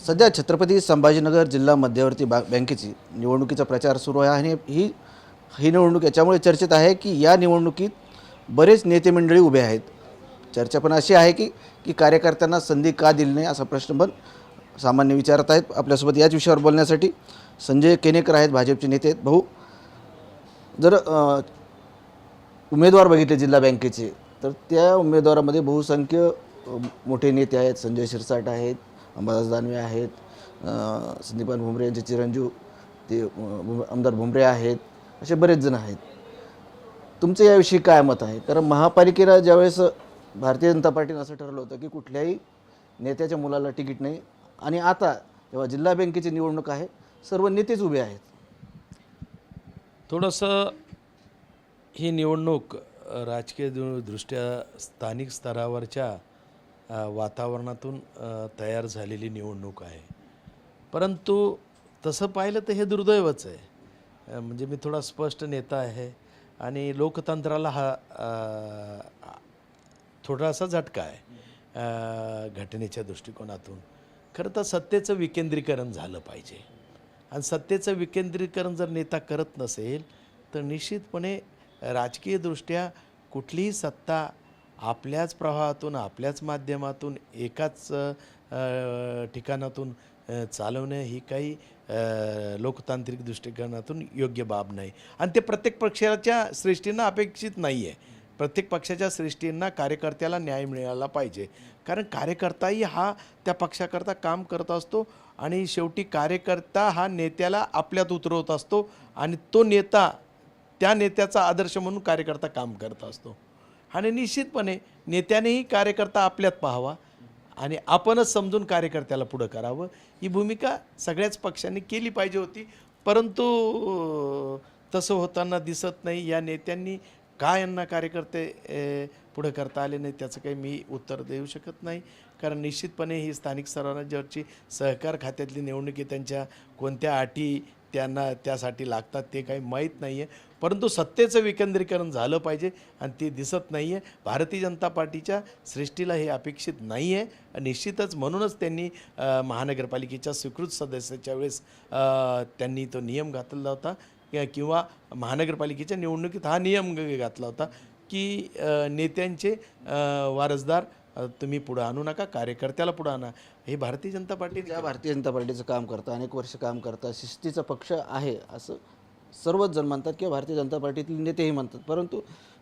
सध्या छत्रपती संभाजीनगर जिल्हा मध्यवर्ती बँकेची निवडणुकीचा प्रचार सुरू आहे आणि ही ही निवडणूक याच्यामुळे चर्चेत आहे की या निवडणुकीत बरेच नेते मंडळी उभे आहेत. चर्चा पण अशी आहे की की कार्यकर्त्यांना संधी का दिली नाही असा प्रश्न पण सामान्य विचारत आहेत. आपल्यासोबत याच विषयावर बोलण्यासाठी संजय केनेकर आहेत, भाजपचे नेते आहेत. भाऊ, जर उमेदवार बघितले जिल्हा बँकेचे तर त्या उमेदवारामध्ये बहुसंख्य मोठे नेते आहेत. संजय शिरसाट आहेत, अंबादास दानवे आहेत, संदीपान भुमरे यांचे चिरंजीव ते आमदार भुमरे आहेत, असे बरेच जण आहेत. तुमचं याविषयी काय मत आहे? कारण महापालिकेला ज्यावेळेस भारतीय जनता पार्टीनं असं ठरवलं होतं की कुठल्याही नेत्याच्या मुलाला तिकीट नाही, आणि आता जेव्हा जिल्हा बँकेची निवडणूक आहे सर्व नेतेच उभे आहेत. थोडंसं ही निवडणूक राजकीय दृष्ट्या स्थानिक स्तरावरच्या वातावरणातून तयार झालेली निवडणूक आहे. परंतु तसं पाहिलं तर हे दुर्दैवच आहे. म्हणजे मी थोडा स्पष्ट नेता आहे आणि लोकतंत्राला हा थोडासा झटका आहे घटनेच्या दृष्टिकोनातून. खरं तर सत्तेचं विकेंद्रीकरण झालं पाहिजे, आणि सत्तेचं विकेंद्रीकरण जर नेता करत नसेल तर निश्चितपणे राजकीयदृष्ट्या कुठलीही सत्ता आपल्याच प्रवाहातून, आपल्याच माध्यमातून, एकाच ठिकाणातून चालवणं ही काही लोकतांत्रिक दृष्टिकोनातून योग्य बाब नाही. आणि ते प्रत्येक पक्षाच्या श्रेष्ठींना अपेक्षित नाही आहे. प्रत्येक पक्षाच्या श्रेष्ठींना कार्यकर्त्याला न्याय मिळाला पाहिजे, कारण कार्यकर्ताही हा त्या पक्षाकरता काम करत असतो आणि शेवटी कार्यकर्ता हा नेत्याला आपल्यात उतरवत असतो आणि तो नेता त्या नेत्याचा आदर्श म्हणून कार्यकर्ता काम करत असतो. आणि निश्चितपणे नेत्यानेही कार्यकर्ता आपल्यात पाहावा आणि आपणच समजून कार्यकर्त्याला पुढं करावं, ही भूमिका सगळ्याच पक्षांनी केली पाहिजे होती. परंतु तसं होताना दिसत नाही. या नेत्यांनी का यांना कार्यकर्ते पुढं करता आले नाही त्याचं काही मी उत्तर देऊ शकत नाही, कारण निश्चितपणे ही स्थानिक स्तरावरची सहकार खात्यातली निवडणुकी त्यांच्या कोणत्या अटी त्यांना त्यासाठी लागतात ते काही माहीत नाही आहे. परंतु सत्तेचं विकेंद्रीकरण झालं पाहिजे आणि ते दिसत नाही आहे. भारतीय जनता पार्टीच्या श्रेष्ठीला हे अपेक्षित नाही आहे. निश्चितच म्हणूनच त्यांनी महानगरपालिकेच्या स्वीकृत सदस्याच्या वेळेस त्यांनी तो नियम घातलेला होता, किंवा महानगरपालिकेच्या निवडणुकीत हा नियम घातला होता की नेत्यांचे वारसदार तुम्ही पुढं आणू नका, कार्यकर्त्याला पुढं आणा. हे भारतीय जनता पार्टी भारतीय जनता पार्टीचं काम करतं, अनेक वर्ष काम करतं, शिस्तीचा पक्ष आहे असं सर्वच जण म्हणतात किंवा भारतीय जनता पार्टीतील नेतेही म्हणतात. परंतु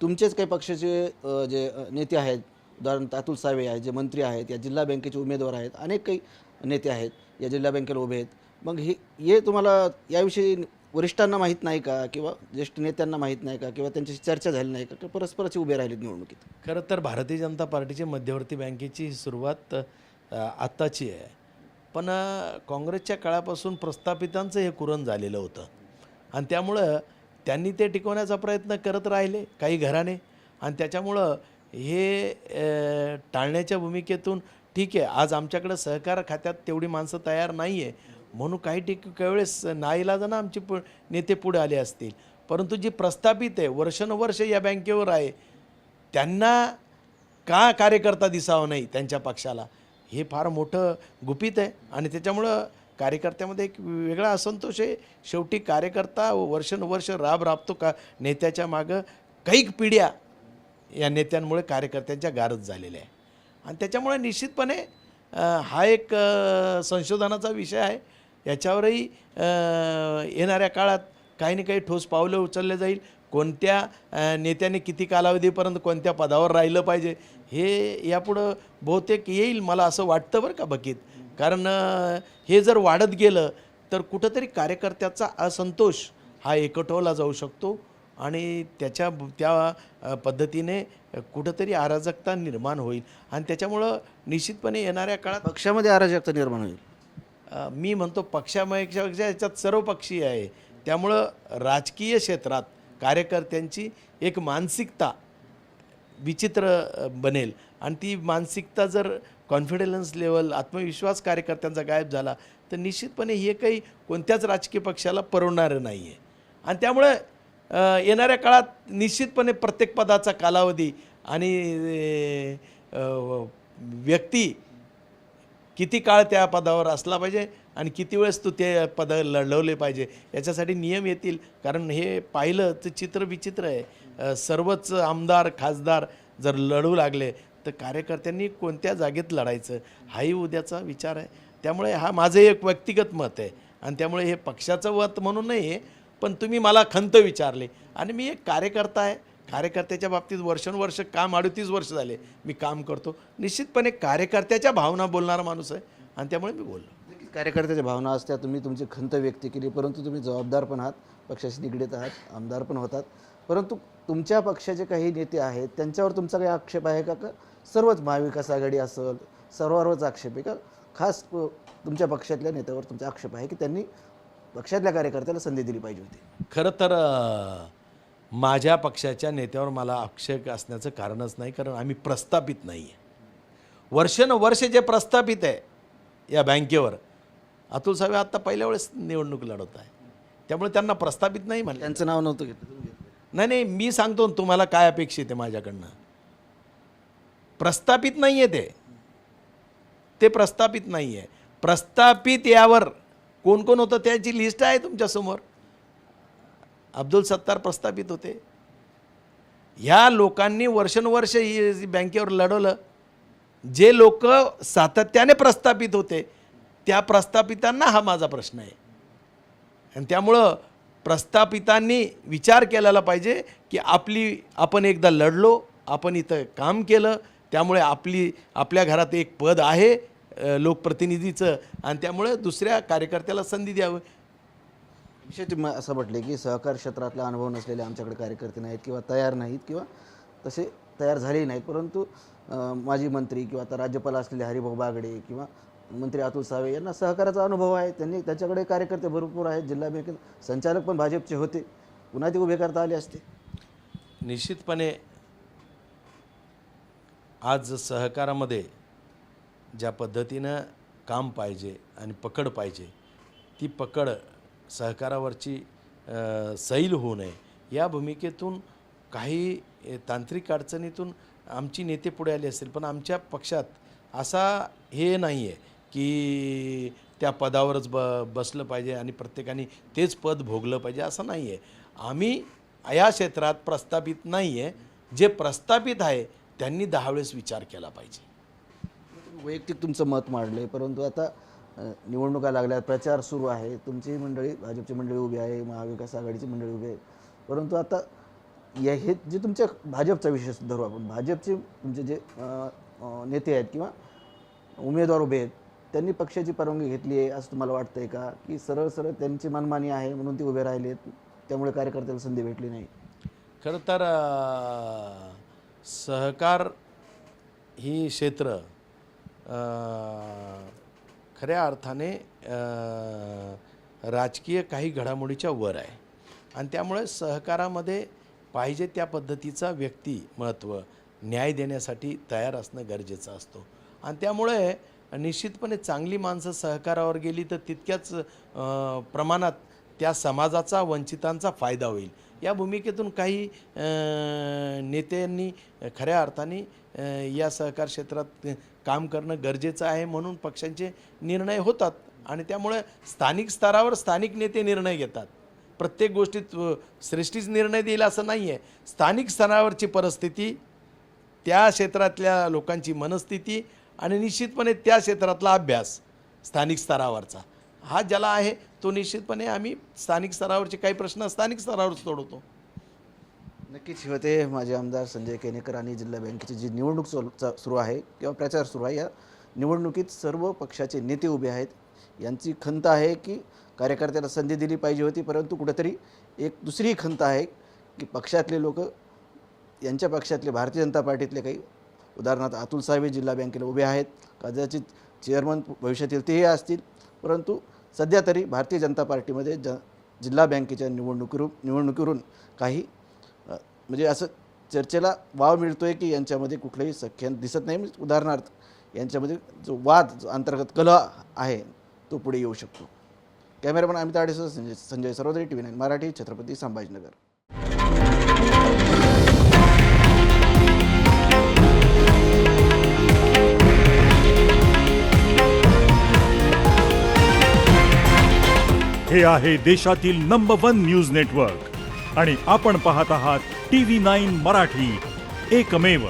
तुमचेच काही पक्षाचे जे नेते आहेत, उदाहरण अतुल सावे आहेत, जे मंत्री आहेत, या जिल्हा बँकेचे उमेदवार आहेत, अनेक काही नेते आहेत या जिल्हा बँकेला उभे आहेत. मग हे तुम्हाला याविषयी वरिष्ठांना माहीत नाही का, किंवा ज्येष्ठ नेत्यांना माहीत नाही का, किंवा त्यांच्याशी चर्चा झाली नाही का, परस्परच उभे राहिलेत निवडणुकीत? खरं तर भारतीय जनता पार्टीची मध्यवर्ती बँकेची सुरुवात आत्ताची आहे, पण काँग्रेसच्या काळापासून प्रस्थापितांचं हे कुरण झालेलं होतं आणि त्यामुळं त्यांनी ते टिकवण्याचा प्रयत्न करत राहिले काही घराने, आणि त्याच्यामुळं हे टाळण्याच्या भूमिकेतून ठीक आहे, आज आमच्याकडं सहकार खात्यात तेवढी माणसं तयार नाही आहे म्हणून काही वेळेस नाईलाजानं आमचे नेते पुढे आले असतील. परंतु जी प्रस्थापित आहे, वर्षानुवर्ष या बँकेवर आहे, त्यांना का कार्यकर्ता दिसावा नाही त्यांच्या पक्षाला, हे फार मोठं गुपित आहे. आणि त्याच्यामुळं कार्यकर्त्यामध्ये एक वेगळा असंतोष आहे. शेवटी कार्यकर्ता वर्षानुवर्ष राबतो का नेत्याच्या मागं. काही पिढ्या या नेत्यांमुळे कार्यकर्त्यांच्या गारज झालेल्या आहे, आणि त्याच्यामुळे निश्चितपणे हा एक संशोधनाचा विषय आहे. याच्यावरही येणाऱ्या काळात काही ना काही ठोस पावलं उचलले जाईल. कोणत्या नेत्याने किती कालावधीपर्यंत कोणत्या पदावर राहिलं पाहिजे हे यापुढं बहुतेक येईल, मला असं वाटतं बरं का बकीत. कारण हे जर वाढत गेलं तर कुठंतरी कार्यकर्त्याचा असंतोष हा एकवटवला जाऊ शकतो आणि त्या पद्धतीने कुठंतरी अराजकता निर्माण होईल, आणि त्याच्यामुळं निश्चितपणे येणाऱ्या काळात पक्षामध्ये अराजकता निर्माण होईल. मी म्हणतो पक्षापेक्षा याच्यात सर्वपक्षीय आहे. त्यामुळं राजकीय क्षेत्रात कार्यकर्त्यांची एक मानसिकता विचित्र बनेल, आणि ती मानसिकता जर कॉन्फिडन्स लेवल, आत्मविश्वास कार्यकर्त्यांचा गायब झाला तर निश्चितपणे हे काही कोणत्याच राजकीय पक्षाला परवडणारं नाही आहे. आणि त्यामुळे येणाऱ्या काळात निश्चितपणे प्रत्येक पदाचा कालावधी आणि व्यक्ती किती काळ त्या पदावर असला पाहिजे आणि किती वेळेस तू ते पद लढवले पाहिजे याच्यासाठी नियम येतील. कारण हे पाहिलं तर चित्र विचित्र आहे. सर्वच आमदार खासदार जर लढू लागले तर कार्यकर्त्यांनी कोणत्या जागेत लढायचं हाही उद्याचा विचार आहे. त्यामुळे हा माझं एक व्यक्तिगत मत आहे आणि त्यामुळे हे पक्षाचं मत म्हणून नाही आहे. पण तुम्ही मला खंत विचारली आणि मी एक कार्यकर्ता आहे. कार्यकर्त्याच्या बाबतीत वर्षानुवर्ष काम 38 वर्ष झाले मी काम करतो. निश्चितपणे कार्यकर्त्याच्या भावना बोलणारा माणूस आहे आणि त्यामुळे मी बोललो. कार्यकर्त्याच्या भावना असत्या, तुम्ही तुमची खंत व्यक्त केली, परंतु तुम्ही जबाबदार पण आहात, पक्षाशी निगडीत आहात, आमदार पण होतात. परंतु तुमच्या पक्षाचे काही नेते आहेत त्यांच्यावर तुमचा काही आक्षेप आहे का? सर्वच महाविकास आघाडी असेल सर्वांवरच आक्षेप आहे का? खास तुमच्या पक्षातल्या नेत्यावर तुमचा आक्षेप आहे की त्यांनी पक्षातल्या कार्यकर्त्याला संधी दिली पाहिजे होती? खरं तर माझ्या पक्षाच्या नेत्यावर मला आक्षेप असण्याचं कारणच नाही, कारण आम्ही प्रस्थापित नाही आहे. वर्षानुवर्ष जे प्रस्थापित आहे या बँकेवर, अतुल सावे आत्ता पहिल्या वेळेस निवडणूक लढवत आहे, त्यामुळे त्यांना प्रस्थापित नाही म्हणलं. त्यांचं नाव नव्हतं घेतलं तुम्ही? नाही, मी सांगतो ना तुम्हाला काय अपेक्षित आहे माझ्याकडनं. प्रस्थापित नाही आहे ते प्रस्थापित नाही आहे. प्रस्थापित यावर कोण कोण होतं त्याची लिस्ट आहे तुमच्यासमोर. अब्दुल सत्तार प्रस्थापित होते. ह्या लोकांनी वर्षानुवर्ष ही बँकेवर लढवलं. जे लोक सातत्याने प्रस्थापित होते त्या प्रस्थापितांना हा माझा प्रश्न आहे. आणि त्यामुळं प्रस्थापितांनी विचार केलेला पाहिजे की आपण एकदा लढलो, आपण इथं काम केलं, त्यामुळे आपल्या घरात एक पद आहे लोकप्रतिनिधीचं आणि त्यामुळे दुसऱ्या कार्यकर्त्याला संधी द्यावी. विशेष असं म्हटले की सहकार क्षेत्रातला अनुभव नसलेले आमच्याकडे कार्यकर्ते नाहीत किंवा तयार नाहीत किंवा तसे तयार झालेही नाहीत. परंतु माजी मंत्री किंवा आता राज्यपाल असलेले हरिभाऊ बागडे किंवा मंत्री अतुल सावे यांना सहकाराचा अनुभव आहे. त्यांच्याकडे कार्यकर्ते भरपूर आहेत. जिल्हा बँकेत संचालक पण भाजपचे होते. पुन्हा ते उभे करता आले असते. निश्चितपणे आज सहकारामध्ये ज्या पद्धतीनं काम पाहिजे आणि पकड पाहिजे, ती पकड सहकारावरची सैल होऊ नये या भूमिकेतून काही तांत्रिक अडचणीतून आमची नेते पुढे आले असतील. पण आमच्या पक्षात असा हे नाही आहे की त्या पदावरच बसलं पाहिजे आणि प्रत्येकाने तेच पद भोगलं पाहिजे, असं नाही आहे. आम्ही या क्षेत्रात प्रस्थापित नाही आहे. जे प्रस्थापित आहे त्यांनी 10 वेळेस विचार केला पाहिजे. वैयक्तिक तुमचं मत मांडलं, परंतु आता निवडणुका लागल्या, प्रचार सुरू आहे, तुमची मंडळी भाजपची मंडळी उभी आहे, महाविकास आघाडीची मंडळी उभी आहे. परंतु आता हे जे तुमच्या भाजपचा विषय धरू आपण, भाजपचे तुमचे जे नेते आहेत किंवा उमेदवार उभे आहेत त्यांनी पक्षाची परवानगी घेतली आहे असं तुम्हाला वाटतंय का? की सरळ सरळ त्यांची मनमानी आहे म्हणून ते उभे राहिले त्यामुळे कार्यकर्त्याला संधी भेटली नाही? खरं तर सहकार ही क्षेत्र खऱ्या अर्थाने राजकीय काही घडामोडीच्या वर आहे आणि त्यामुळे सहकारामध्ये पाहिजे त्या पद्धतीचा व्यक्तिमत्व न्याय देण्यासाठी तयार असणं गरजेचं असतो. आणि त्यामुळे निश्चितपणे चांगली माणसं सहकारावर गेली तर तितक्याच प्रमाणात त्या समाजाचा वंचितांचा फायदा होईल. या भूमिकेतून काही नेत्यांनी खऱ्या अर्थाने या सहकार क्षेत्रात काम करणं गरजेचं आहे म्हणून पक्षांचे निर्णय होतात आणि त्यामुळे स्थानिक स्तरावर स्थानिक नेते निर्णय घेतात. प्रत्येक गोष्टीत श्रेष्ठीच निर्णय देईल असं नाही आहे. स्थानिक स्तरावरची परिस्थिती, त्या क्षेत्रातल्या लोकांची मनस्थिती आणि निश्चितपणे त्या क्षेत्रातला अभ्यास स्थानिक स्तरावरचा हा ज्याला आहे तो निश्चितपणे आम्ही स्थानिक स्तरावरचे काही प्रश्न स्थानिक स्तरावरच सोडवतो. नक्कीच होते माझे आमदार संजय केनेकर. आणि जिल्हा बँकेची जी निवडणूक सुरू आहे किंवा प्रचार सुरू आहे, या निवडणुकीत सर्व पक्षाचे नेते उभे आहेत. यांची खंत आहे की कार्यकर्त्याला संधी दिली पाहिजे होती, परंतु कुठेतरी एक दुसरी खंत आहे की पक्षातले लोक, यांच्या पक्षातले भारतीय जनता पार्टीतले काही, उदाहरणार्थ अतुल सावे जिल्हा बँकेला उभे आहेत, कदाचित चेअरमन भविष्यातील तेही असतील. परंतु सध्या तरी भारतीय जनता पार्टीमध्ये जिल्हा बँकेच्या निवडणुकीवरून काही म्हणजे असं चर्चेला वाव मिळतो आहे की यांच्यामध्ये कुठलंही सख्य दिसत नाही. उदाहरणार्थ यांच्यामध्ये जो वाद, जो अंतर्गत कलह आहे तो पुढे येऊ शकतो. कॅमेरामन अमित आडेसह संजय सर्वोदय, TV9 मराठी, छत्रपती संभाजीनगर. हे आहे देशातील नंबर 1 न्यूज नेटवर्क आणि आपण पाहत आहात TV9 मराठी, एकमेव.